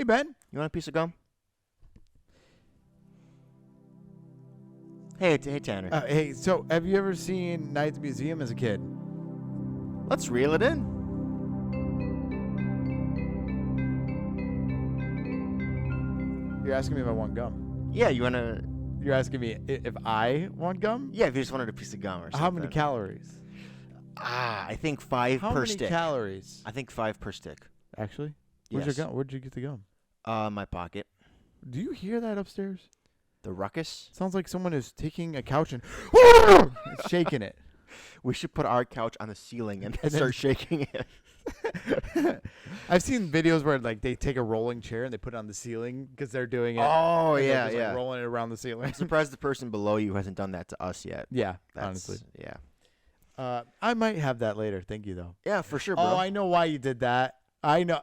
Hey, Ben. You want a piece of gum? Hey, Tanner. Hey, so have you ever seen Night at the Museum as a kid? Let's reel it in. You're asking me if I want gum. Yeah, you want to... You're asking me if I want gum? Yeah, if you just wanted a piece of gum or something. How many calories? I think 5 How per many stick. calories? I think 5 per stick. Actually? Where's Yes. your gum? Where'd you get the gum? My pocket. Do you hear that upstairs? The ruckus. Sounds like someone is taking a couch and shaking it. We should put our couch on the ceiling and And then- start shaking it. I've seen videos where like they take a rolling chair and they put it on the ceiling because they're doing it. Oh, and they're yeah, just, yeah. Like, rolling it around the ceiling. I'm surprised the person below you hasn't done that to us yet. Yeah, That's, honestly. Yeah. I might have that later. Thank you, though. Yeah, for sure, bro. Oh, I know why you did that. I know.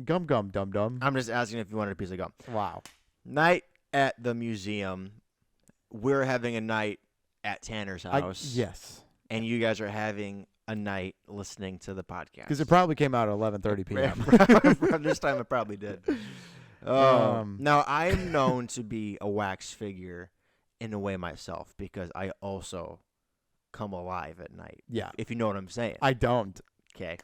Gum, dum, dum. I'm just asking if you wanted a piece of gum. Wow. Night at the museum. We're having a night at Tanner's house. Yes. And you guys are having a night listening to the podcast. Because it probably came out at 11:30 p.m. Around this time it probably did. Now, I'm known to be a wax figure in a way myself because I also come alive at night. Yeah. If you know what I'm saying. I don't. Okay.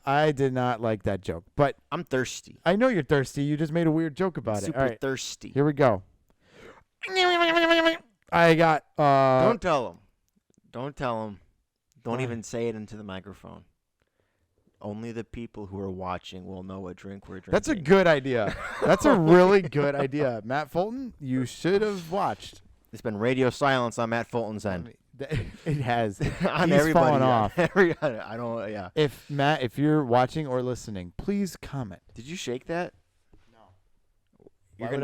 I did not like that joke. But I'm thirsty. I know you're thirsty. You just made a weird joke about it. Super All right. thirsty. Here we go. I got... Don't tell him. Don't tell him. Don't Why? even say it into the microphone. Only the people who are watching will know what drink we're drinking. That's a good idea. That's a really good idea. Matt Fulton, you should have watched. It's been radio silence on Matt Fulton's end. It has. On He's everybody. fallen off. I don't. Yeah. If Matt, if you're watching or listening, please comment. Did you shake that? No.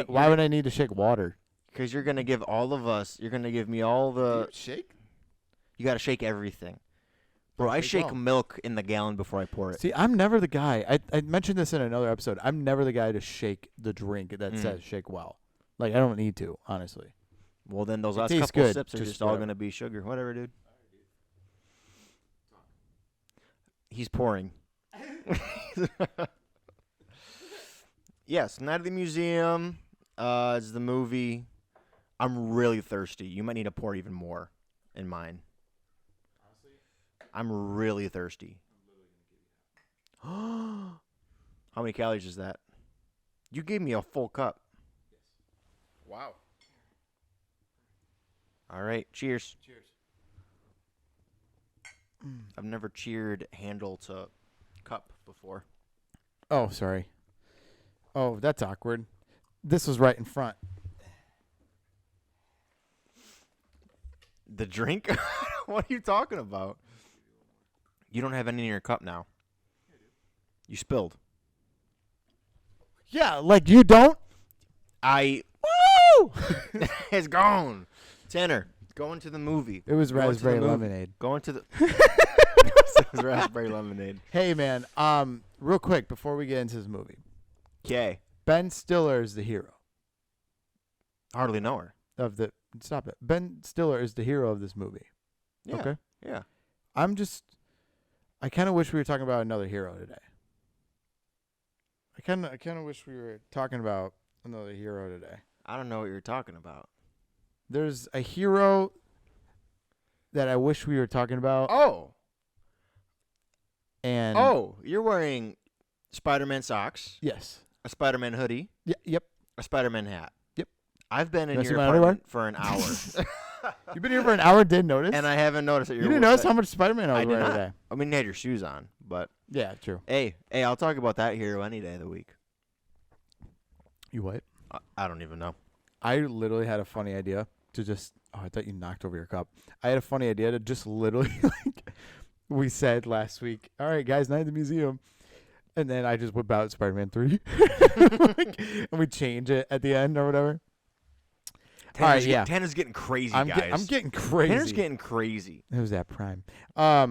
Why would I need to shake water? Because you're gonna give all of us. You're gonna give me all the. Shake? You gotta shake everything, bro. I Shake shake all. milk in the gallon before I pour it. See, I'm never the guy. I mentioned this in another episode. I'm never the guy to shake the drink that says shake well. Like, I don't need to, honestly. Well, then those last tastes couple good, sips are just just all whatever. gonna be sugar. Whatever, dude. He's pouring. Yes, Night at the Museum is the movie. I'm really thirsty. You might need to pour even more in mine. Honestly? I'm really thirsty. How many calories is that? You gave me a full cup. Yes. Wow. All right, cheers. Cheers. I've never cheered handle to cup before. Oh, sorry. Oh, that's awkward. This was right in front. The drink? What are you talking about? You don't have any in your cup now. You spilled. Yeah, like you don't? Woo! It's gone. Tanner, going to the movie. It was Going to the raspberry movie. lemonade. Going to the... It was raspberry lemonade. Hey, man. Real quick before we get into this movie, Okay. Ben Stiller is the hero Hardly know her. of the. Stop it. Ben Stiller is the hero of this movie. Yeah. Okay. Yeah. I kind of wish we were talking about another hero today. I kind of wish we were talking about another hero today. I don't know what you're talking about. There's a hero that I wish we were talking about. Oh. And Oh, you're wearing Spider-Man socks, yes. a Spider-Man hoodie, Yep. a Spider-Man hat. Yep. I've been in Wanna see your my underwear? apartment for an hour. You've been here for an hour. Didn't notice. And I haven't noticed that you you're didn't notice how much Spider-Man I was I did wearing not. today. I mean, you had your shoes on, but Yeah, true. hey, I'll talk about that hero any day of the week. You what? I don't even know. I literally had a funny idea to just. Oh, I thought you knocked over your cup. I had a funny idea to just literally like we said last week. All right, guys, Night at the Museum, and then I just whip out Spider-Man 3, and we change it at the end or whatever. Tanner's getting crazy, guys. I'm getting crazy. Tanner's getting crazy. It was at Prime. All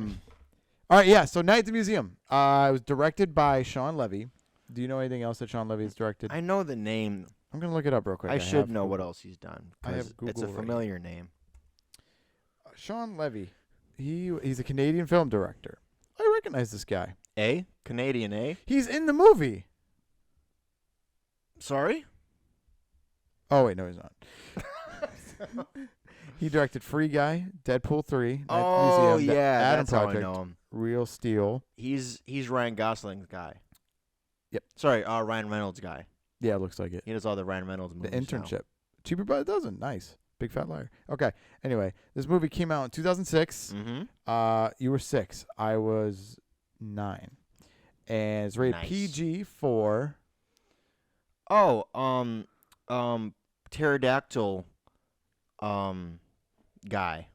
right, yeah. So Night at the Museum. It was directed by Sean Levy. Do you know anything else that Sean Levy's directed? I know the name. I'm gonna look it up real quick. I should have know what Google. else he's done. I have 'Cause it's a Google right familiar name. Sean Levy. He's a Canadian film director. I recognize this guy. Canadian, He's in the movie. Sorry? Oh, wait, no, he's not. He directed Free Guy, Deadpool 3, Night at the Museum, The Adam that's how I Project, know him. Real Steel. He's Ryan Gosling's guy. Yep. Sorry, Ryan Reynolds' guy. Yeah, it looks like it. He does all the Ryan Reynolds movies. The Internship. Cheaper by the dozen. Nice. Big fat liar. Okay. Anyway, this movie came out in 2006. Mm-hmm. You were 6. I was 9. And it's rated Nice. PG for... Oh, pterodactyl, guy.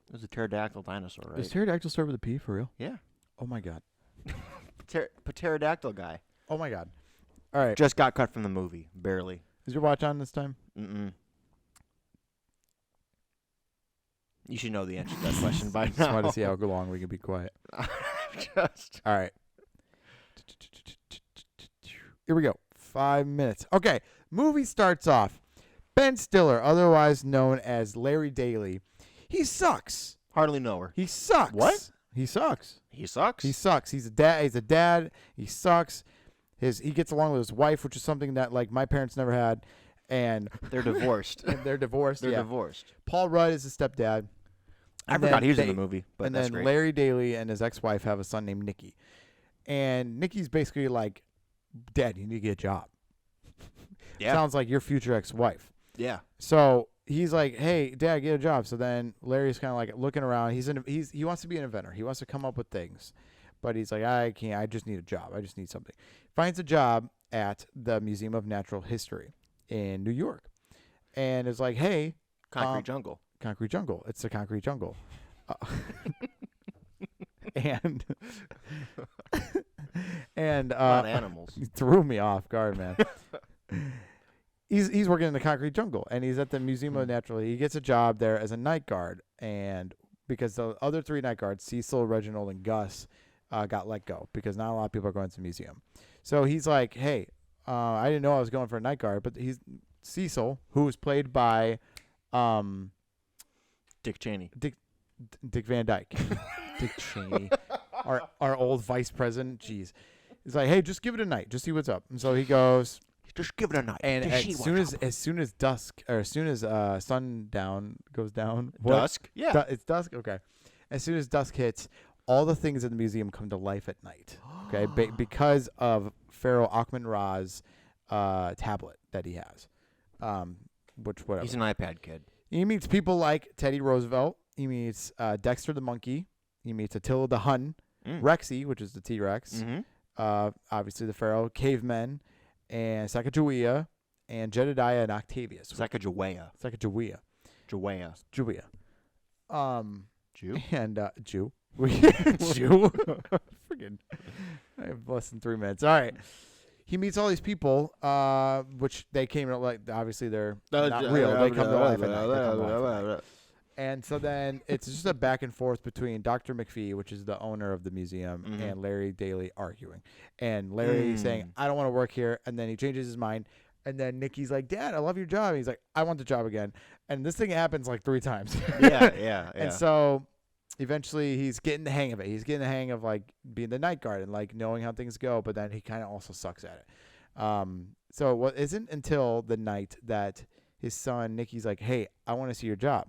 It was a pterodactyl dinosaur, right? Does pterodactyl start with a P for real? Yeah. Oh, my God. Pterodactyl guy. Oh, my God. All right. Just got cut from the movie, barely. Is your watch on this time? Mm-mm. You should know the answer to that question by Just now. wanted to see how long we can be quiet. Just. All right. Here we go. 5 minutes. Okay. Movie starts off. Ben Stiller, otherwise known as Larry Daly. He sucks. Hardly know her. He sucks. What? He sucks. He sucks? He sucks. He's a dad. He's a dad. He sucks. He gets along with his wife, which is something that like my parents never had, and They're divorced. and they're divorced. They're yeah. divorced. Paul Rudd is his stepdad. I And forgot then he was in they- the movie, but and that's then great. Larry Daly and his ex-wife have a son named Nicky, and Nicky's basically like, "Dad, you need to get a job." Yeah. Sounds like your future ex-wife. Yeah. So he's like, "Hey, Dad, get a job." So then Larry's kind of like looking around. He wants to be an inventor. He wants to come up with things, but he's like, "I can't. I just need a job. I just need something." Finds a job at the Museum of Natural History in New York, and is like, "Hey, Concrete jungle. concrete jungle. It's a concrete jungle." And and A lot of animals. he threw me off guard, man. He's working in the concrete jungle, and he's at the Museum of Natural. He gets a job there as a night guard, and because the other 3 night guards, Cecil, Reginald, and Gus, got let go because not a lot of people are going to the museum. So he's like, "Hey, I didn't know I was going for a night guard," but he's Cecil, who was played by Dick Cheney. Dick Van Dyke, Dick Cheney, our old vice president. Jeez, he's like, "Hey, just give it a night, just see what's up." And so he goes, Just give it a night. and Just see what's up. as soon as dusk, or as soon as sundown goes down, Dusk? Yeah. it's dusk. Okay, as soon as dusk hits, all the things in the museum come to life at night. Okay, because of Pharaoh Akhman Ra's tablet that he has, which whatever. He's an iPad kid. He meets people like Teddy Roosevelt. He meets Dexter the monkey. He meets Attila the Hun, Rexy, which is the T-Rex. Mm-hmm. Obviously the Pharaoh, cavemen, and Sacagawea, and Jedediah and Octavius. Sacagawea. Sacagawea. Jawea. Jawea. Jew? And Jew. Jew. Friggin'. I have less than 3 minutes. All right. He meets all these people, which they came to like. Obviously, they're not real. They come to life at night. They come to life at night. And so then it's just a back and forth between Dr. McPhee, which is the owner of the museum, and Larry Daly arguing. And Larry saying, "I don't want to work here," and then he changes his mind. And then Nicky's like, "Dad, I love your job." And he's like, "I want the job again." And this thing happens like 3 times. Yeah. And so eventually he's getting the hang of it. He's getting the hang of like being the night guard and like knowing how things go, but then he kind of also sucks at it. So it isn't until the night that his son Nicky's like, "Hey, I want to see your job."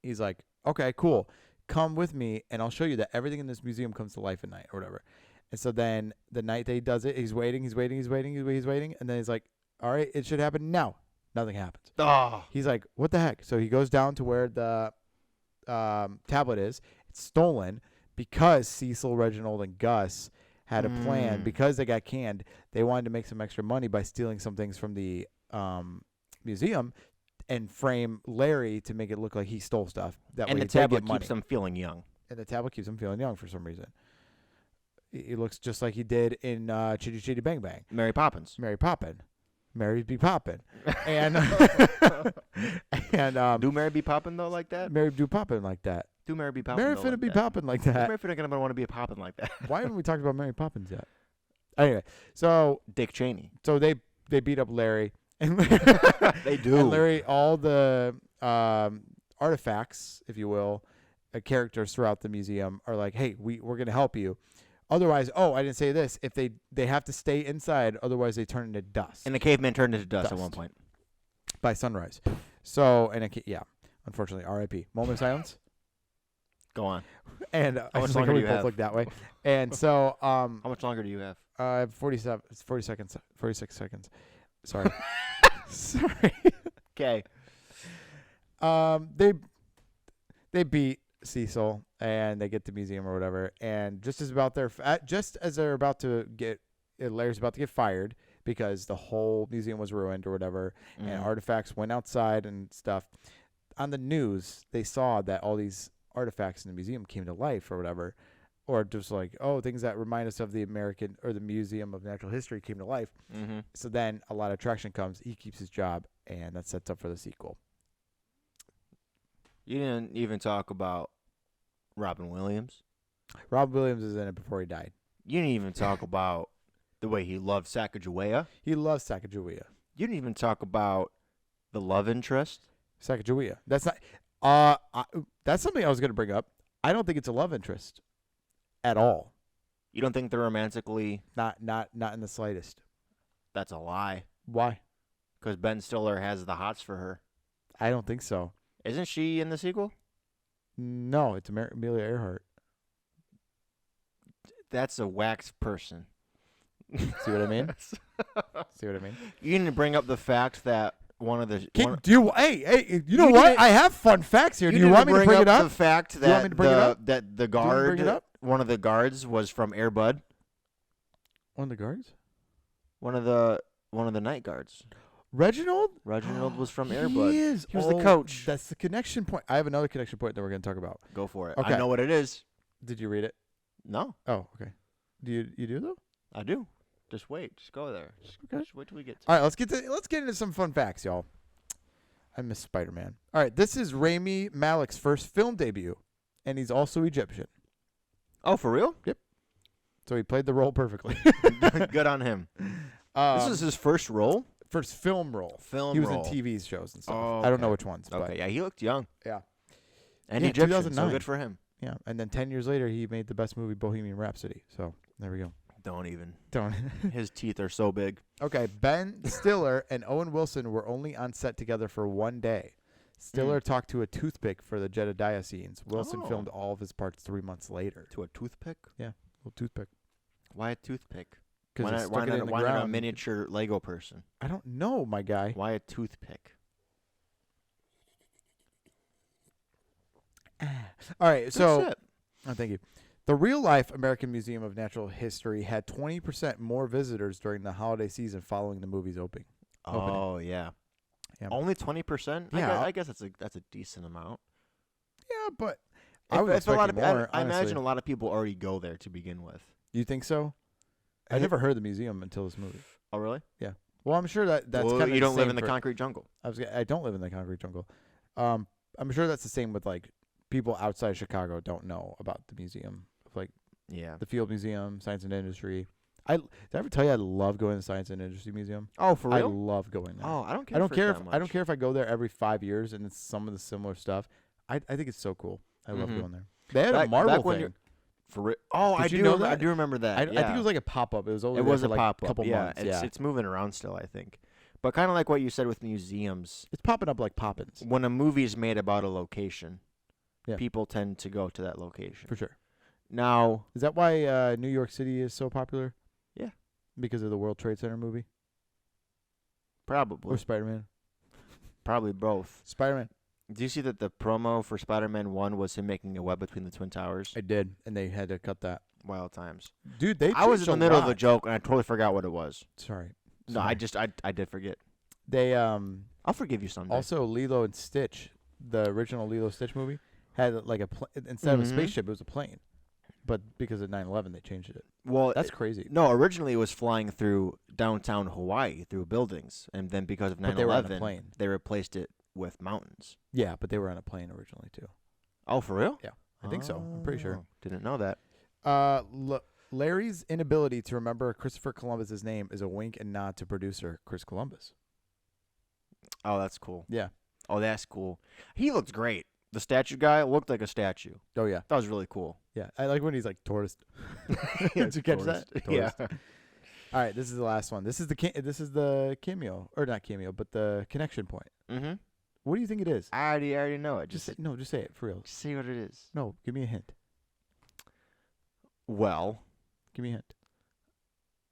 He's like, "Okay, cool. Come with me and I'll show you that everything in this museum comes to life at night or whatever." And so then the night that he does it, he's waiting. And then he's like, "All right, it should happen now." Nothing happens. Oh. He's like, "What the heck?" So he goes down to where the tablet is. It's stolen because Cecil, Reginald, and Gus had a plan. Because they got canned, they wanted to make some extra money by stealing some things from the museum and frame Larry to make it look like he stole stuff. That And way the they tablet get money. keeps them feeling young. And the tablet keeps him feeling young for some reason. He looks just like he did in Chitty Chitty Bang Bang. Mary Poppins. Mary Poppin. Mary be poppin'. And Do Mary be poppin' though like that? Mary do poppin' like that. Do Mary be poppin' Mary though finna like be that? poppin' like that. Mary finna gonna want to be a poppin' like that. Why haven't we talked about Mary Poppins yet? Anyway, so Dick Cheney. they beat up Larry. And They do. And Larry, all the artifacts, if you will, characters throughout the museum are like, "Hey, we're going to help you." Otherwise, I didn't say this. If they have to stay inside, otherwise they turn into dust. And the caveman turned into dust at one point. By sunrise. So, unfortunately, R.I.P. Moment of silence. Go on. And How I much just like longer how do we you both have? look that way. And so, How much longer do you have? I have 40 seconds. 46 seconds. Sorry. Sorry. Okay. They beat Cecil and they get the museum or whatever. And just as they're about to get, Larry's about to get fired because the whole museum was ruined or whatever, and artifacts went outside and stuff. On the news, they saw that all these artifacts in the museum came to life or whatever, or just like, things that remind us of the American or the Museum of Natural History came to life. Mm-hmm. So then a lot of traction comes. He keeps his job, and that sets up for the sequel. You didn't even talk about Robin Williams. Rob Williams is in it before he died. You didn't even talk about the way he loved Sacagawea. He loves Sacagawea. You didn't even talk about the love interest. Sacagawea. That's not. That's something I was going to bring up. I don't think it's a love interest at all. You don't think they're romantically? Not in the slightest. That's a lie. Why? Because Ben Stiller has the hots for her. I don't think so. Isn't she in the sequel? No, it's Amelia Earhart. That's a wax person. See what I mean? See what I mean? You didn't bring up the fact that one of the. Hey, you know what? I have fun facts here. Do you want me to bring it up? The fact you want me to bring it up? that the Do you want me to bring it guard, up? one of the guards was from Air Bud. One of the guards? One of the night guards. Reginald Was from Air Bud. He is. He was the coach. That's the connection point. I have another connection point that we're going to talk about. Go for it. Okay. I know what it is. Did you read it? No, Oh, okay. Do you do though? I do. Just wait. Just go there. Just wait till we get to All right, let's get into some fun facts, y'all. I miss Spider-Man. All right, this is Rami Malek's first film debut, and he's also Egyptian. Oh, for real? So he played the role perfectly. Good on him. This is his first role? First film role. Film He was role. in TV shows and stuff. Oh, I don't know okay. which ones. But Okay, yeah, he looked young. Yeah. And Yeah, Egyptian, 2009. so good for him. Yeah, and then 10 years later, he made the best movie, Bohemian Rhapsody. So there we go. Don't even. Don't. His teeth are so big. Okay, Ben Stiller and Owen Wilson were only on set together for one day. Stiller talked to a toothpick for the Jedediah scenes. Wilson Oh. filmed all of his parts 3 months later. To a toothpick? Little toothpick. Why a toothpick? Because Why he not, stuck it in the why not a ground. miniature Lego person? I don't know, my guy. Why a toothpick? All right, so That's it. thank you. The real-life American Museum of Natural History had 20% more visitors during the holiday season following the movie's opening. Oh, yeah. Yeah. Only 20%? Yeah. I guess that's a decent amount. Yeah, but I was If a lot of expecting more, I imagine honestly. a lot of people already go there to begin with. You think so? I never heard of the museum until this movie. Oh, really? Well, I'm sure that's well, kind of you don't live same in the for- concrete jungle. I don't live in the concrete jungle. I'm sure that's the same with like people outside Chicago don't know about the museum, like Yeah. the Field Museum, Science and Industry. Did I ever tell you I love going to the Science and Industry Museum? Oh, for I real? love going there. Oh, I don't care. I don't for care it if that I don't much. care if I go there every 5 years and it's some of the similar stuff. I think it's so cool. I love Mhm. going there. They had a Back Marvel when thing. you're- For real? Oh, Did I you do. know I that? do remember that. I think it was like a pop up. It was only It there was for a like pop a up. couple Yeah, months. it's moving around still, I think. But kind of like what you said with museums, It's popping up like Poppins when a movie is made about a location, Yeah. people tend to go to that location. for sure. Now, Is that why New York City is so popular? Yeah. Because of the World Trade Center movie probably, or Spider-Man. probably both. Spider-Man. Do you see that the promo for Spider-Man 1 was him making a web between the Twin Towers? I did, and they had to cut that. Wild times. Dude, they. I was in changed the middle of lot. a joke and I totally forgot what it was. Sorry. No, I did forget. They I'll forgive you someday. also Lilo and Stitch, the original Lilo and Stitch movie, had like instead of a Mhm. spaceship, it was a plane. But because of 9/11, they changed it. well, That's crazy. no, originally it was flying through downtown Hawaii through buildings, and then because of But they were on a 9/11, plane. they replaced it with mountains. Yeah, but they were on a plane originally too. Oh, for real? Yeah, I think so. I'm pretty sure. Oh, didn't know that. Larry's inability to remember Christopher Columbus's name is a wink and nod to producer Chris Columbus. Oh, that's cool. Yeah. Oh, that's cool. He looks great. The statue guy looked like a statue. Oh yeah, That was really cool. yeah. I like when he's like tourist. Yeah, Did you catch tourist. that? Yeah. Tourist. All right, this is the last one. This is the cameo, or not cameo, but the connection point. Mm-hmm. What do you think it is? I already know it. Just say it for real. just say what it is. No, give me a hint. Well, Give me a hint.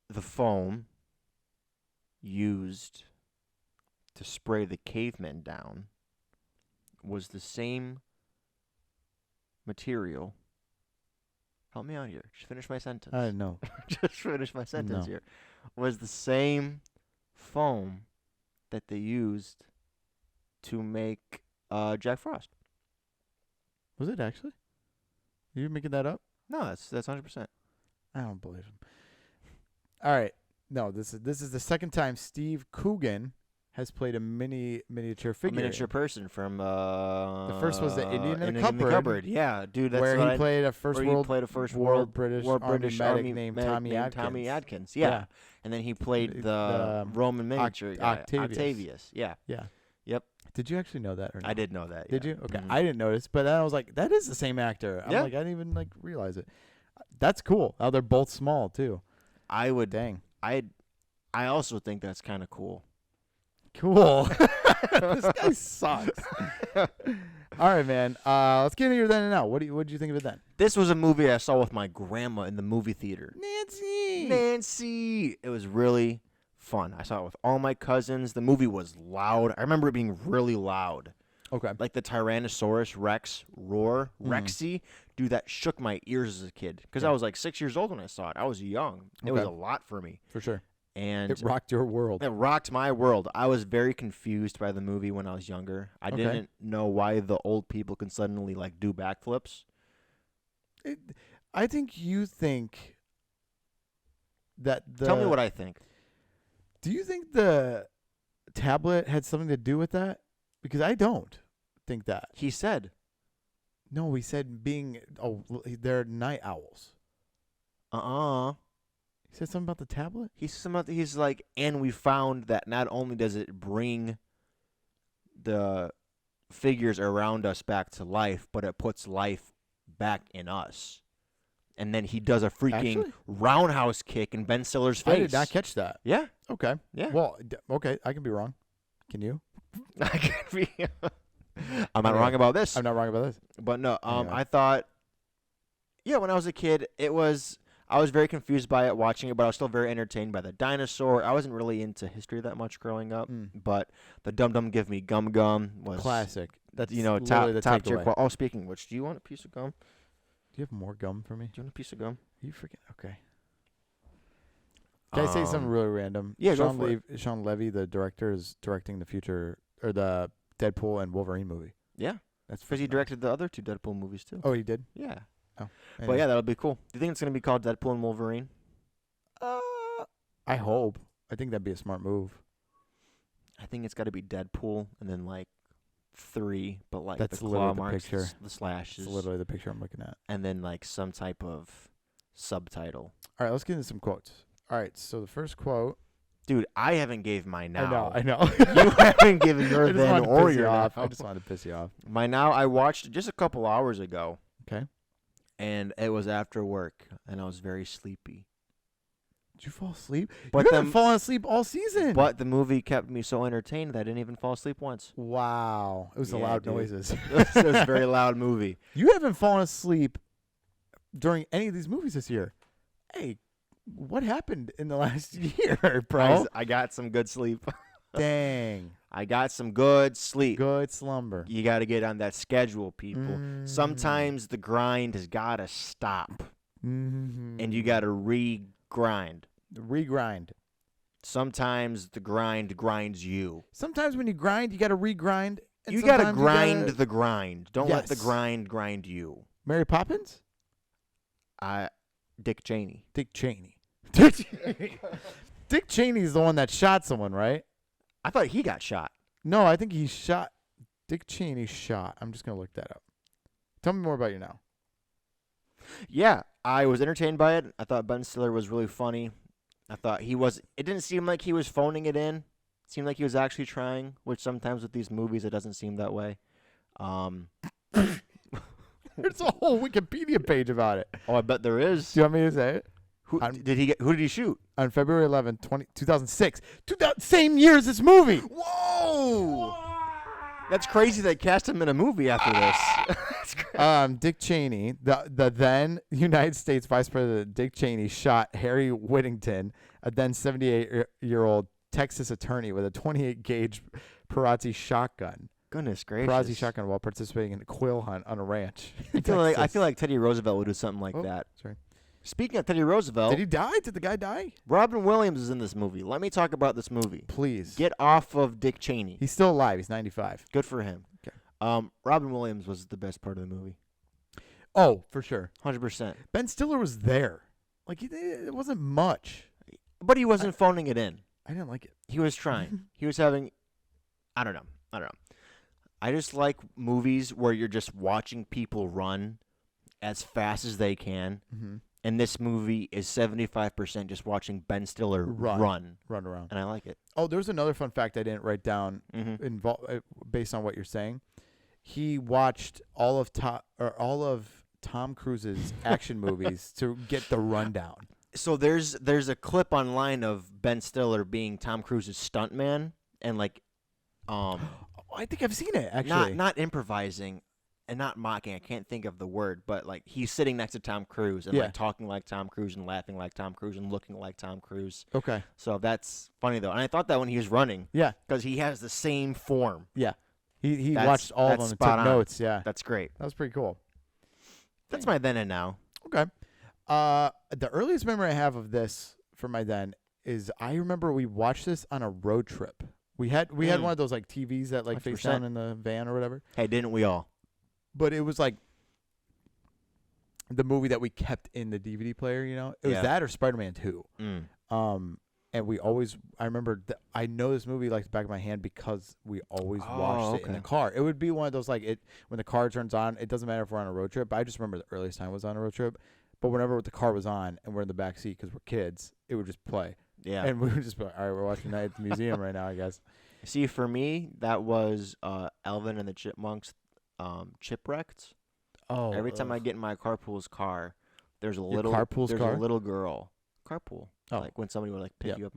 the foam used to spray the cavemen down was the same material. Help me out here. Just finish my sentence. No. Just finish my sentence No. here. Was the same foam that they used to make Jack Frost. Was it actually? Are you making that up? No, that's 100%. I don't believe him. All right. No, this is the second time Steve Coogan has played a miniature A figure. miniature person from The first was the Indian in the in the Cupboard. cupboard. Yeah, dude, that's where what he played a first where he world played a first world British British Army Army medic named medic Tommy Adkins. Yeah. Yeah. And then he played The, the Roman miniature guy, Octavius. Octavius. Yeah. Yeah. Yep. Did you actually know that or not? I did know that. Did yeah. you? Okay. Mhm. I didn't notice, but then I was like, that is the same actor. I'm Yeah. like, I didn't even realize it. That's cool. Now they're both small too. I would. Dang. I also think that's kind of cool. Cool. This guy sucks. All right, man. Let's get into your then and now. What did you think of it then? This was a movie I saw with my grandma in the movie theater. Nancy. It was really fun. I saw it with all my cousins. The movie was loud. I remember it being really loud. Okay. Like the Tyrannosaurus Rex roar, Mhm. Rexy, dude, that shook my ears as a kid. Because Yeah. I was like 6 years old when I saw it. I was young. It was Okay. a lot for me. For sure. And It rocked your world. it rocked my world. I was very confused by the movie when I was younger. I Okay. didn't know why the old people can suddenly like do backflips. I think you think that Tell me what I think. Do you think the tablet had something to do with that? Because I don't think that. He said, No, he said they're night owls. He said something about the tablet? He's like, and we found that not only does it bring the figures around us back to life, but it puts life back in us. And then he does a freaking Actually? roundhouse kick in Ben Stiller's face. I did not catch that. Yeah, Okay. yeah. Well, okay, I can be wrong. Can you? I could be. I'm not Okay. wrong about this. I'm not wrong about this. But no, Yeah. I thought, yeah, when I was a kid, I was very confused by it watching it, but I was still very entertained by the dinosaur. I wasn't really into history that much growing up, but the Dum Dum Give Me Gum Gum was Classic. That's top literally the top tier. takeaway. Oh, speaking of which, do you want a piece of gum? Do you have more gum for me? Do you want a piece of gum? You freaking okay. Can I say something really random? yeah, go Sean for it. Sean Levy, the director, is directing the future or the Deadpool and Wolverine movie. Yeah, That's because he freaking directed the other two Deadpool movies too. nice. Oh, he did. Yeah. Anyway. But yeah, that'll be cool. Do you think it's gonna be called Deadpool and Wolverine? I hope. I think that'd be a smart move. I think it's got to be Deadpool and then like 3, but like That's the literally claw the marks, picture. the slashes, It's literally the picture I'm looking at. and then like some type of subtitle. All right, let's get into some quotes. All right, so the first quote. Dude, I haven't gave my now. I know. You haven't given your I just then wanted to or piss you your off. now. I just wanted to piss you off. My now, I watched it just a couple hours ago. Okay. And it was after work, and I was very sleepy. Did you fall asleep? But you haven't then- fallen asleep all season. But the movie kept me so entertained that I didn't even fall asleep once. Wow, it was the Yeah, loud dude. noises. It was a very loud movie. You haven't fallen asleep during any of these movies this year. Hey, what happened in the last year, bro? I got some good sleep. Dang. I got some good sleep. Good slumber. You got to get on that schedule, people. Mm. Sometimes the grind has got to stop, Mm-hmm. and you got to re-grind. Regrind. Sometimes the grind grinds you. Sometimes when you grind, you got to regrind. and You got to sometimes grind gotta- the grind. Don't let the Yes. grind you. Mary Poppins? Dick Cheney. Dick Cheney. Dick Cheney. Dick Cheney's the one that shot someone, right? I thought he got shot. No, I think he shot. Dick Cheney shot. I'm just going to look that up. Tell me more about you now. Yeah, I was entertained by it. I thought Ben Stiller was really funny. I thought he was. It didn't seem like he was phoning it in. It seemed like he was actually trying, which sometimes with these movies it doesn't seem that way. There's a whole Wikipedia page about it. Oh, I bet there is. Do you want me to say it? Who did he shoot? On February 11th, 2006. Same year as this movie. Whoa! That's crazy they cast him in a movie after this. That's crazy. Dick Cheney, the then United States Vice President Dick Cheney, shot Harry Whittington, a then 78-year-old Texas attorney, with a 28 gauge Perazzi shotgun. Goodness gracious! Perazzi shotgun while participating in a quail hunt on a ranch. I feel like Teddy Roosevelt would do something like that. Sorry. Speaking of Teddy Roosevelt, Did he die? Did the guy die? Robin Williams is in this movie. Let me talk about this movie. Please. Get off of Dick Cheney. He's still alive. He's 95. Good for him. Okay. Robin Williams was the best part of the movie. Oh, for sure. 100%. Ben Stiller was there. Like, it wasn't much. But he wasn't phoning it in. I didn't like it. He was trying. He was having, I don't know. I just like movies where you're just watching people run as fast as they can. Mm-hmm. And this movie is 75% just watching Ben Stiller run around. And I like it. Oh, there's another fun fact I didn't write down Mm-hmm. based on what you're saying. He watched all of Tom Cruise's action movies to get the rundown. So there's a clip online of Ben Stiller being Tom Cruise's stuntman and like I think I've seen it actually. not improvising and not mocking. I can't think of the word, but like he's sitting next to Tom Cruise and like talking like Tom Cruise and laughing like Tom Cruise and looking like Tom Cruise. Okay. So that's funny though. And I thought that when he was running. Yeah. Because he has the same form. Yeah. He watched all of them and took notes. Yeah. That's great. That was pretty cool. That's my then and now. Okay. The earliest memory I have of this for my then is I remember we watched this on a road trip. We had one of those like TVs that like face down in the van or whatever. Hey, didn't we all? But it was like the movie that we kept in the DVD player, you know? It was that or Spider-Man 2. And we always, I remember, I know this movie like the back of my hand because we always watched it in the car. It would be one of those like, when the car turns on, it doesn't matter if we're on a road trip, but I just remember the earliest time was on a road trip. But whenever the car was on and we're in the back seat because we're kids, it would just play. Yeah. And we would just be like, all right, we're watching Night at the Museum right now, I guess. See, for me, that was Alvin and the Chipmunks Chipwrecked. Oh. Every time I get in my carpool's car, there's a little girl. Carpool. Oh. Like when somebody would like pick you up.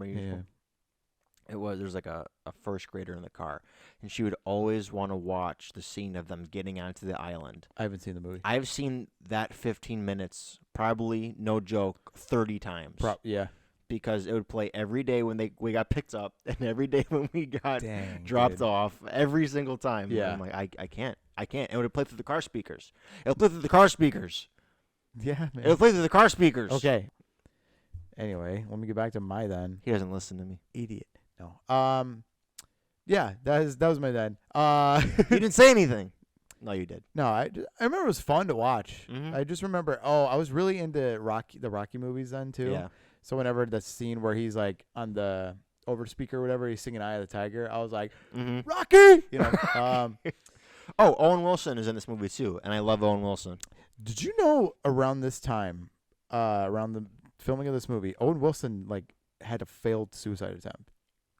There's like a first grader in the car, and she would always want to watch the scene of them getting onto the island. I haven't seen the movie. I've seen that 15 minutes, probably, no joke, 30 times. Because it would play every day when we got picked up, and every day when we got dropped off, every single time. Yeah. I'm like, I can't. And it would play through the car speakers. Yeah, man. It would play through the car speakers. Okay. Anyway, let me get back to my then. He doesn't listen to me. Idiot. No. Yeah, that was my then. You didn't say anything. No, you did. No, I remember it was fun to watch. Mm-hmm. I just remember. I was really into the Rocky movies then too. Yeah. So whenever the scene where he's like on the over speaker or whatever, he's singing "Eye of the Tiger," I was like, Rocky. You know. Oh, Owen Wilson is in this movie too, and I love Owen Wilson. Did you know around this time, around the filming of this movie, Owen Wilson like had a failed suicide attempt?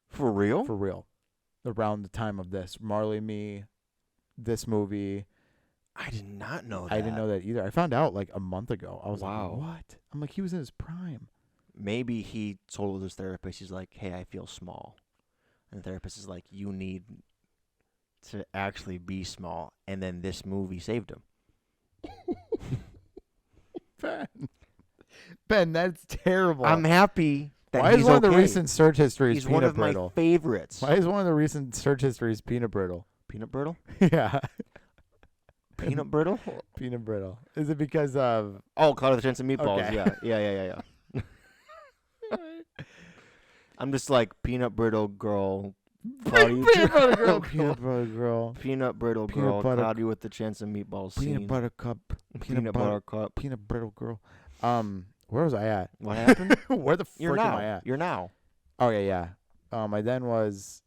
For real? For real. Around the time of this, Marley and Me, this movie. I did not know that. I didn't know that either. I found out like a month ago. I was like, what? I'm like, he was in his prime. Maybe he told his therapist, he's like, hey, I feel small. And the therapist is like, you need to actually be small. And then this movie saved him. Ben, that's terrible. I'm happy that Why is one of the recent search histories he's peanut one of brittle? My favorites. Why is one of the recent search histories peanut brittle? Peanut brittle? Yeah. Peanut brittle? Peanut brittle. Is it because of... Oh, Cloud with a Chance of Meatballs. Okay. Yeah. I'm just like peanut brittle girl. Peanut butter girl. Peanut butter girl. Peanut brittle girl. Cloudy with the Chance of Meatballs. Peanut butter cup. Peanut butter cup. Peanut brittle girl. Where was I at? What happened? Where the frick am I at? You're now. Oh yeah. My then was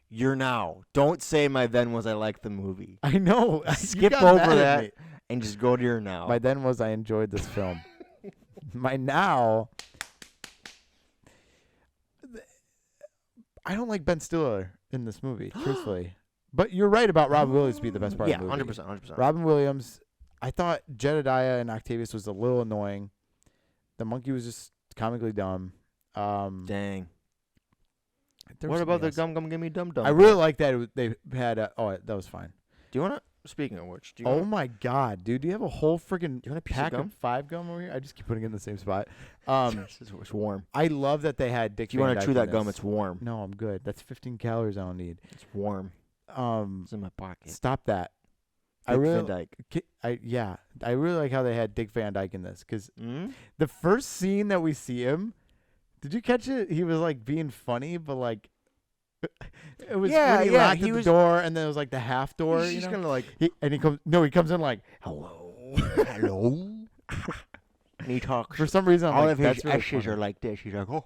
You're now. Don't say my then was I like the movie. I know. Skip over that and just go to your now. My then was I enjoyed this film. My now. I don't like Ben Stiller in this movie, truthfully. But you're right about Robin Williams being the best part Yeah, of the movie. 100%. Robin Williams, I thought Jedediah and Octavius was a little annoying. The monkey was just comically dumb. Dang. There What was about the something Gum Gum Gimme Dum Dum? else. I really like that they had. That was fine. Do you want to? Speaking of which, do you Oh wanna, my god, dude! Do you have a whole freaking you want a piece pack of gum? of 5 gum over here? I just keep putting it in the same spot. It's warm. I love that they had Dick. If you Van want to Dyke chew in that gum, this. it's warm. No, I'm good. That's 15 calories I don't need. It's warm. It's in my pocket. Stop that. Dick really, Van Dyke. I really like how they had Dick Van Dyke in this because Mm? the first scene that we see him, did you catch it? He was like being funny, but like it was when he locked at the door, and then it was like the half door. He's You just know? gonna like He comes in like hello, hello. and he talks. For some reason, I'm all like, of his that's really S's funny. are like this. He's like, oh.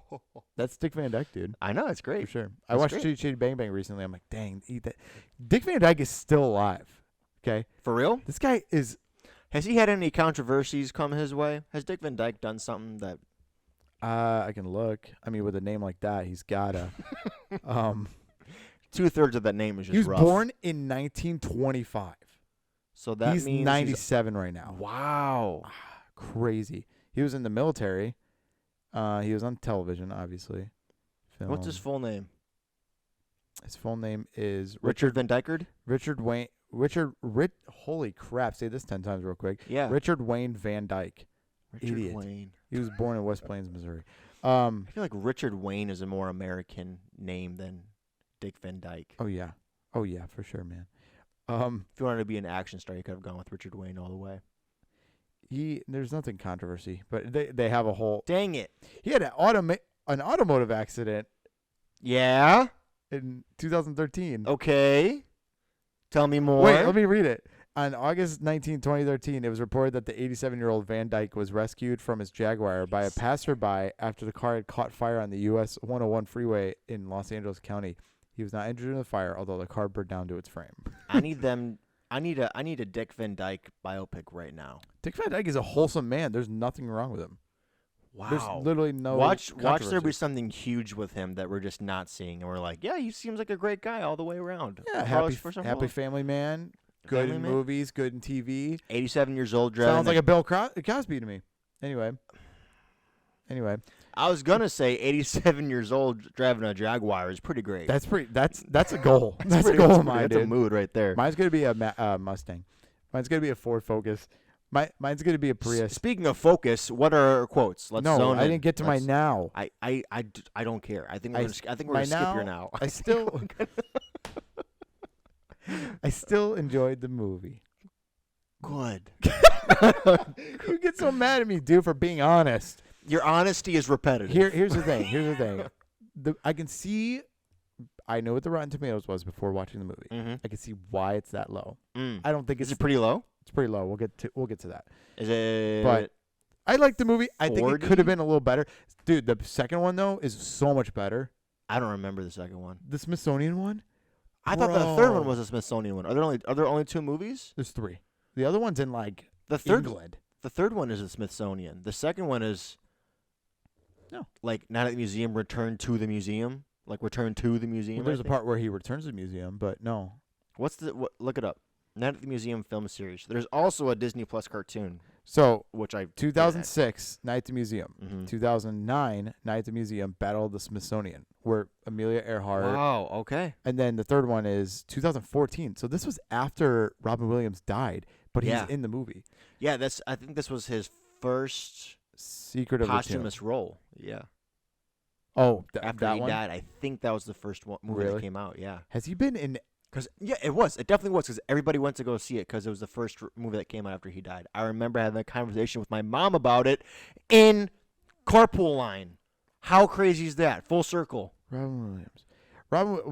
That's Dick Van Dyke, dude. I know it's For great. sure. I That's watched great. Chitty Chitty Bang Bang recently. I'm like, dang, eat that. Dick Van Dyke is still alive. Okay, For real? this guy is. Has he had any controversies come his way? Has Dick Van Dyke done something that? I can look. I mean, with a name like that, he's gotta. 2/3 of that name is just He was rough. born in 1925. So that He's means 97 right now. Wow. Crazy. He was in the military. He was on television, obviously. What's his full name? His full name is Richard Van Dykerd? Richard Wayne. Holy crap! Say this 10 times real quick. Yeah. Richard Wayne Van Dyke. Richard idiot. Wayne. He was born in West Plains, Missouri. I feel like Richard Wayne is a more American name than Dick Van Dyke. Oh yeah, for sure, man. If you wanted to be an action star, you could have gone with Richard Wayne all the way. There's nothing controversy, but they have a whole. Dang it. He had an automotive accident Yeah? in 2013. Okay. Tell me more. Wait, let me read it. On August 19, 2013, it was reported that the 87-year-old Van Dyke was rescued from his Jaguar by a passerby after the car had caught fire on the US 101 freeway in Los Angeles County. He was not injured in the fire, although the car burned down to its frame. I need a Dick Van Dyke biopic right now. Dick Van Dyke is a wholesome man. There's nothing wrong with him. Wow. There's literally no Watch there controversy. be something huge with him that we're just not seeing, and we're like, yeah, he seems like a great guy all the way around. Yeah, Regardless happy family man. Good Family in man? movies, good in TV. 87 years old, driving. Sounds like a Bill Cosby to me. Anyway, I was gonna say 87 years old driving a Jaguar is pretty great. that's a goal. That's a pretty- goal that's of mine, That's a dude. mood right there. Mine's gonna be a Mustang. Mine's gonna be a Ford Focus. Mine's gonna be a Prius. Speaking of focus, what are our quotes? Let's No, zone I in. didn't get to my Let's- now. I don't care. I think I- we're gonna my skip your now- now. I still I still enjoyed the movie. Good. You get so mad at me, dude, for being honest. Your honesty is repetitive. Here's the thing. I can see. I know what the Rotten Tomatoes was before watching the movie. Mm-hmm. I can see why it's that low. Mm. I don't think Is it's it pretty low? It's pretty low. We'll get to that. Is it? But I like the movie. I think it 40? could have been a little better. Dude, the second one though is so much better. I don't remember the second one. The Smithsonian one? I thought the third one Bro. was a Smithsonian one. Are there only 2 movies? There's 3. The other one's in like The third England. The third one is a Smithsonian. The second one is No. Like not at the museum, return to the museum. Like return to the museum. Well, there's I a think. part where he returns to the museum, but no. Look it up. Not at the museum film series. There's also a Disney Plus cartoon, So which I 2006, Night at the Museum. Mm-hmm. 2009, Night at the Museum, Battle of the Smithsonian, where Amelia Earhart. Wow. Okay. And then the third one is 2014. So this was after Robin Williams died, but Yeah. he's in the movie. Yeah. I think this was his first Secret of the Tomb. posthumous role. Yeah. Oh, After that he one? died, I think that was the first movie Really? that came out. Yeah. Has he been in? It was. It definitely was because everybody went to go see it because it was the first movie that came out after he died. I remember having a conversation with my mom about it in carpool line. How crazy is that? Full circle. Robin Williams.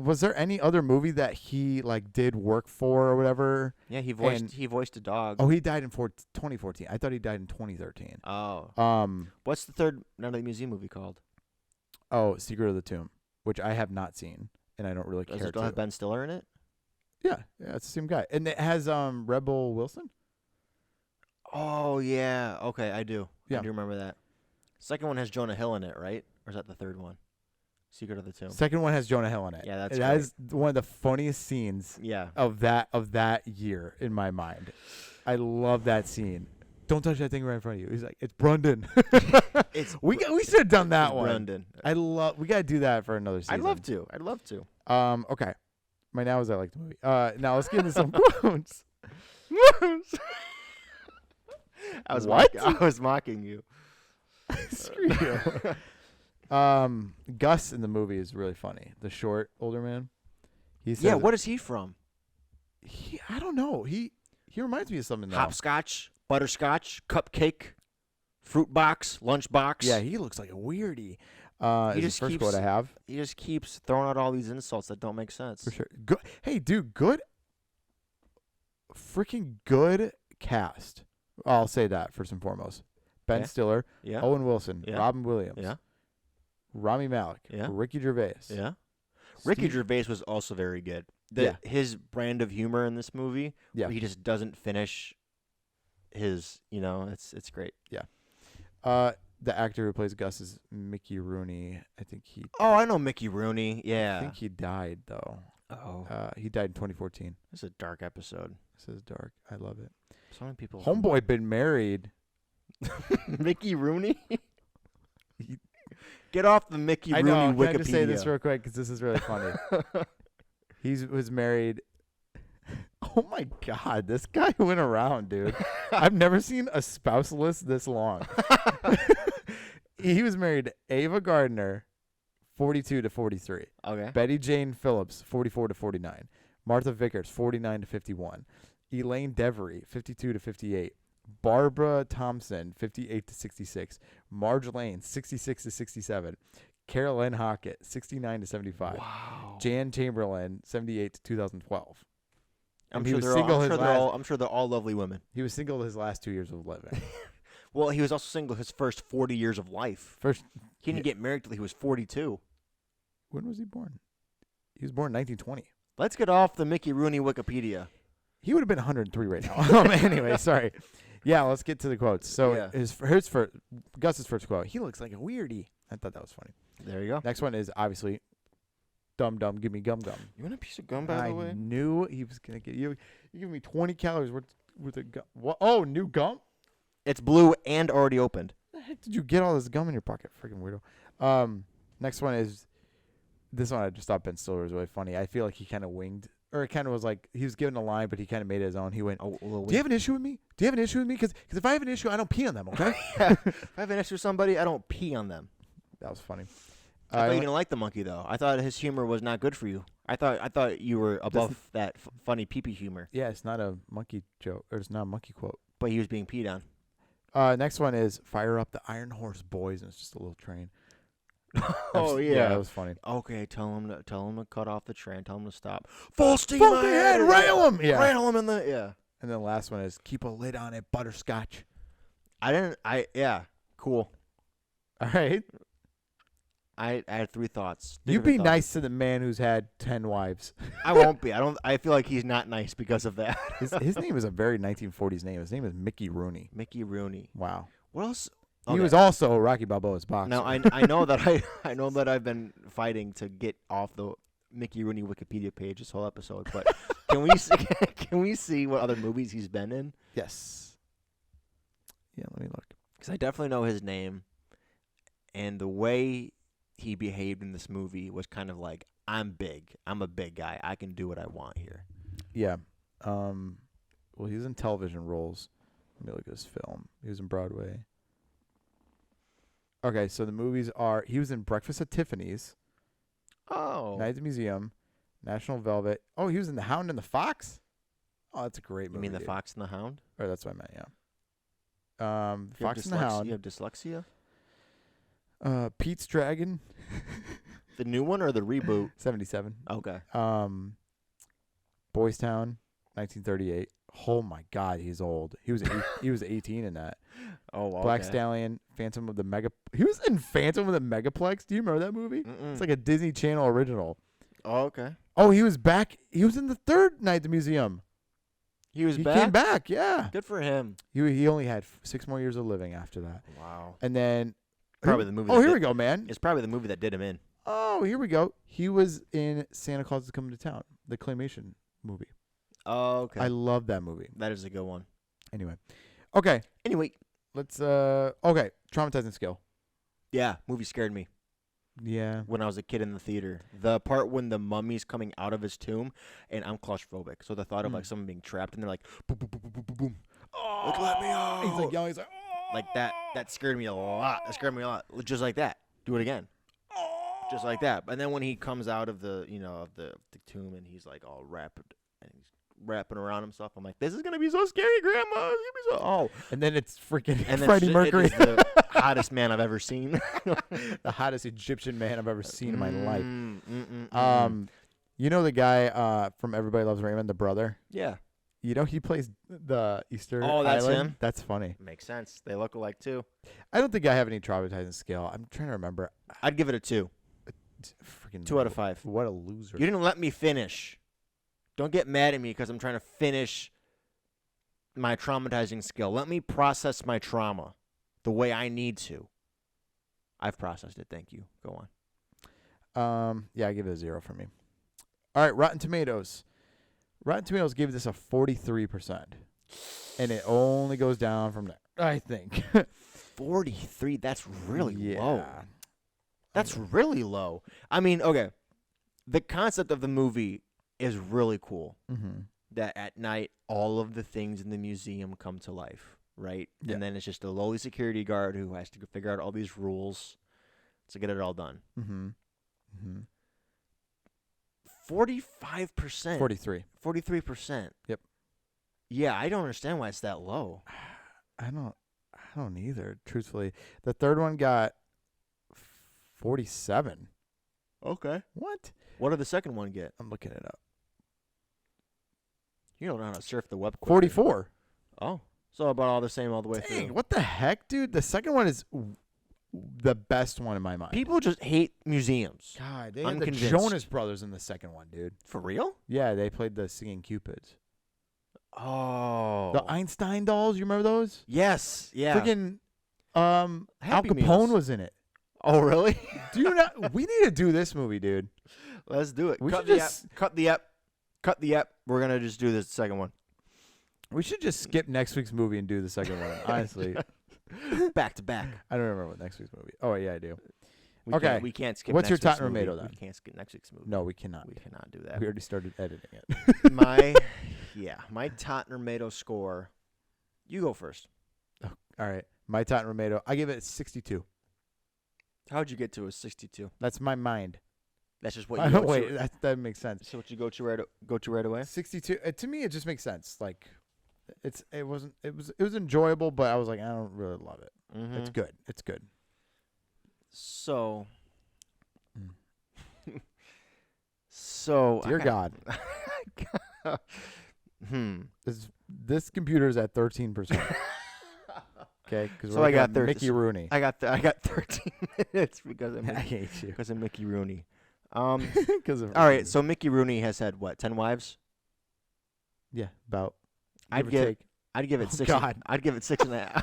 Was there any other movie that he like did work for or whatever? Yeah, he And- voiced a dog. Oh, he died in 2014. I thought he died in 2013. Oh. What's the third Night at the Museum movie called? Oh, Secret of the Tomb, which I have not seen, and I don't really Does care it still have to. Ben Stiller in it? Yeah, it's the same guy, and it has Rebel Wilson. Oh yeah. Okay, I do. Yeah. I do remember that. Second one has Jonah Hill in it, right? Or is that the third one? Secret of the Tomb. Second one has Jonah Hill in it. Yeah, that's that is one of the funniest scenes Yeah. of that year in my mind. I love that scene. Don't touch that thing right in front of you. He's like, it's Brundon. We should have done that one. Brundon. We gotta do that for another season. I'd love to. Okay. My now is I like the movie. Now let's get into some quotes. I was What? I was mocking you. Screw you. Gus in the movie is really funny. The short older man. He says, Yeah, what is he from? I don't know. He reminds me of something now. Hopscotch, butterscotch, cupcake, fruit box, lunch box. Yeah, he looks like a weirdie. He Is just the first keeps- quote I have. He just keeps throwing out all these insults that don't make sense. For sure. Good. Hey, dude, freaking good cast. I'll say that first and foremost. Ben Yeah. Stiller, Yeah. Owen Wilson, Yeah. Robin Williams, Yeah. Rami Malek, Yeah. Ricky Gervais. Yeah. Ricky Steve- Gervais was also very good. Yeah. His brand of humor in this movie, Yeah. where he just doesn't finish his, it's great. The actor who plays Gus is Mickey Rooney. I think Oh, I know Mickey Rooney. I Yeah. think he died though. Oh, He died in 2014. it's a dark episode. This is dark. I love it. So many people. Homeboy been married. Mickey Rooney. He- Get off the Mickey I Rooney know. Wikipedia. Can I just say this real quick because this is really funny. He was married. Oh my God, this guy went around, dude. I've never seen a spouse list this long. He was married to Ava Gardner, 42 to 43. Okay. Betty Jane Phillips, 44 to 49. Martha Vickers, 49 to 51. Elaine Devery, 52 to 58. Barbara Thompson, 58 to 66. Marge Lane, 66 to 67. Carolyn Hockett, 69 to 75. Wow. Jan Chamberlain, 78 to 2012. I'm he sure was they're single all, his I'm, sure they're last- all, I'm sure they're all lovely women. He was single his last 2 years of living. Well, he was also single his first 40 years of life. First, He didn't get married till he was 42. when was he born? He was born in 1920. Let's get off the Mickey Rooney Wikipedia. He would have been 103 right now. Anyway, sorry. Yeah, let's get to the quotes. So Yeah. Gus's first quote. He looks like a weirdie. I thought that was funny. There you go. Next one is obviously, "Dum dum, give me gum gum." You want a piece of gum, I knew he was gonna get you. You give me 20 calories worth of gum. What? Oh, new gum? It's blue and already opened. The heck did you get all this gum in your pocket? Freaking weirdo. Next one is this one. I just thought Ben Stiller was really funny. I feel like he kind of winged, or it kind of was like he was given a line, but he kind of made it his own. He went, Oh, "Do you have an issue with me? Do you have an issue with me? Because if I have an issue, I don't pee on them. Okay." If I have an issue with somebody, I don't pee on them. That was funny. I thought you didn't like the monkey though. I thought his humor was not good for you. I thought you were above that funny pee-pee humor. Yeah, it's not a monkey joke, or it's not a monkey quote. But he was being peed on. Next one is "Fire up the Iron Horse, boys," and it's just a little train. Oh Yeah, that was funny. Okay, tell him to cut off the train. Tell him to stop. Full steam Full ahead, rail him. Yeah. Rail him in the And then the last one is "Keep a lid on it, butterscotch." Cool. All right. I had 3 thoughts. You be nice to the man who's had 10 wives. I won't be. I feel like he's not nice because of that. His name is a very 1940s name. His name is Mickey Rooney. Mickey Rooney. Wow. What else? He Okay. was also Rocky Balboa's boxer. Now I know that I know that I've been fighting to get off the Mickey Rooney Wikipedia page this whole episode, but can we see what other movies he's been in? Yes. Yeah, let me look. Because I definitely know his name, and the way he behaved in this movie was kind of like, I'm big. I'm a big guy. I can do what I want here. Yeah. Well, he was in television roles. Let me look at his film. He was in Broadway. Okay, so the movies are, he was in Breakfast at Tiffany's, Oh. Night at the Museum, National Velvet. Oh, he was in The Hound and the Fox? Oh, that's a great movie. You mean The dude. Fox and the Hound? Or that's what I meant, yeah. You have Fox and the Hound. You have dyslexia? Pete's Dragon, The new one or the reboot? 77. Okay. Boys Town, 1938. Oh my God, he's old. He was he was 18 in that. Oh, okay. Black Stallion, Phantom of the Mega. He was in Phantom of the Megaplex. Do you remember that movie? Mm-mm. It's like a Disney Channel original. Oh, okay. Oh, he was back. He was in the third Night at the Museum. He was He back? came back. Yeah. Good for him. He only had 6 more years of living after that. Wow. And then Probably the movie. Oh, here we go, man. It's probably the movie that did him in. Oh, here we go. He was in Santa Claus is Coming to Town, the claymation movie. Oh, okay. I love that movie. That is a good one. Anyway. Okay. Anyway. Let's okay. Traumatizing skill. Yeah, movie scared me Yeah. when I was a kid in the theater. The part when the mummy's coming out of his tomb, and I'm claustrophobic. So the thought of like someone being trapped and they're like, boom, boom, boom, boom, boom, boom, boom. Oh, Like, let me out. He's like yelling. He's like, oh. Like that scared me a lot. That scared me a lot. Just like that. Do it again. Just like that. And then when he comes out of the, of the tomb and he's like all wrapped and he's wrapping around himself, I'm like, this is gonna be so scary, Grandma. It's gonna be so. Oh, And then it's freaking and then Freddie Mercury, it is the hottest man I've ever seen. the hottest Egyptian man I've ever seen in my life. Mm. You know the guy from Everybody Loves Raymond, the brother. Yeah, He plays the Easter. Oh, that's Island. him? That's funny. makes sense. They look alike too. I don't think I have any traumatizing skill. I'm trying to remember. I'd give it a 2. Freaking 2 out of 5. What a loser. You didn't let me finish. Don't get mad at me because I'm trying to finish my traumatizing skill. Let me process my trauma the way I need to. I've processed it. Thank you. Go on. Yeah, I give it a 0 for me. All right, Rotten Tomatoes. Rotten Tomatoes gave this a 43%, and it only goes down from there. I think. 43. That's really yeah. low. That's really low. I mean, okay. The concept of the movie is really cool. Mm-hmm. That at night, all of the things in the museum come to life, right? Yeah. And then it's just a lowly security guard who has to figure out all these rules to get it all done. Mm-hmm. Mm-hmm. 45%. 43. 43%. Yep. Yeah, I don't understand why it's that low. I don't either, truthfully. The third one got 47. Okay. What? What did the second one get? I'm looking it up. You don't know how to surf the web quickly. 44. Oh. So about all the same all the way Dang, through. what the heck, dude? The second one is the best one in my mind. People just hate museums. God, they I'm had the convinced. Jonas Brothers in the second one, dude. For real? Yeah, they played the Singing Cupids. Oh. The Einstein dolls, you remember those? Yes. Yeah. Freaking Al Happy Capone Meals. was in it. Oh, really? Do you not? We need to do this movie, dude. Let's do it. We Cut should the just- app. Cut the app. Cut the app. We're going to just do this second one. We should just skip next week's movie and do the second one. Honestly, Back to back. I don't remember what next week's movie. Oh yeah, I do. We Okay. Can't, we can't skip What's your next week's Rotten movie. Tomato then? We can't skip next week's movie. No, we cannot. We cannot do that. We already started editing it. my Rotten Tomato score. You go first. All right, my Rotten Tomato. I give it 62. How'd you get to a 62? That's my mind. That's just what I you don't go wait. to. That makes sense. So what you go to right away? 62. To me, it just makes sense. Like, it was enjoyable, but I was like, I don't really love it. Mm-hmm. It's good. It's good. So. So. Dear God, this computer is at 13%. Okay, because So I got Mickey Rooney. I got 13 minutes because of I Mickey, hate you. because of Mickey Rooney. Because of All right, so Mickey Rooney has had what, 10 wives? yeah, about. I'd give or give- take. I'd give it Oh, 6. God. I'd give it 6.5.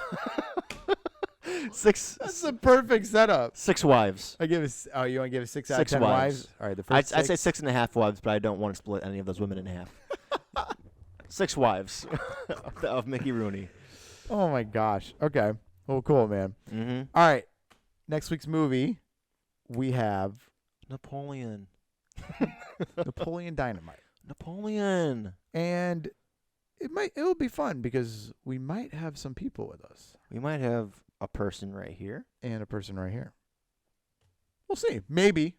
6. That's the perfect setup. 6 wives. I give it. Oh, you want to give it 6 out of 6 10 wives. All right, the I'd first. say 6.5 wives, but I don't want to split any of those women in half. 6 wives of Mickey Rooney. Oh my gosh. Okay. Well, cool, man. Mm-hmm. All right. Next week's movie, we have Napoleon. Napoleon Dynamite, Napoleon. and it'll be fun because we might have some people with us We might have a person right here. and a person right here. We'll see. Maybe.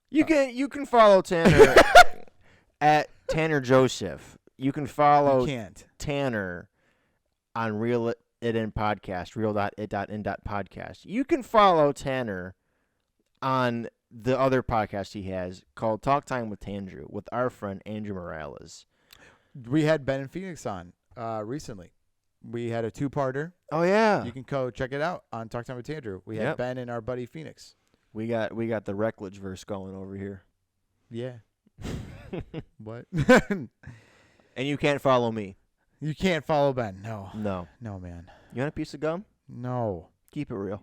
You can follow Tanner at Tanner Joseph. You can follow You can't. Tanner on Real It In Podcast, real.it.in.podcast. You can follow Tanner on the other podcast he has called Talk Time with Andrew with our friend Andrew Morales. We had Ben and Phoenix on recently. We had a 2-parter. Oh yeah, You can go check it out on Talk Time with Andrew. We had Yep. Ben and our buddy Phoenix. we got the Reckledge verse going over here. Yeah. What? And you can't follow me. You can't follow Ben. No. No. No, man. You want a piece of gum? No. Keep it real.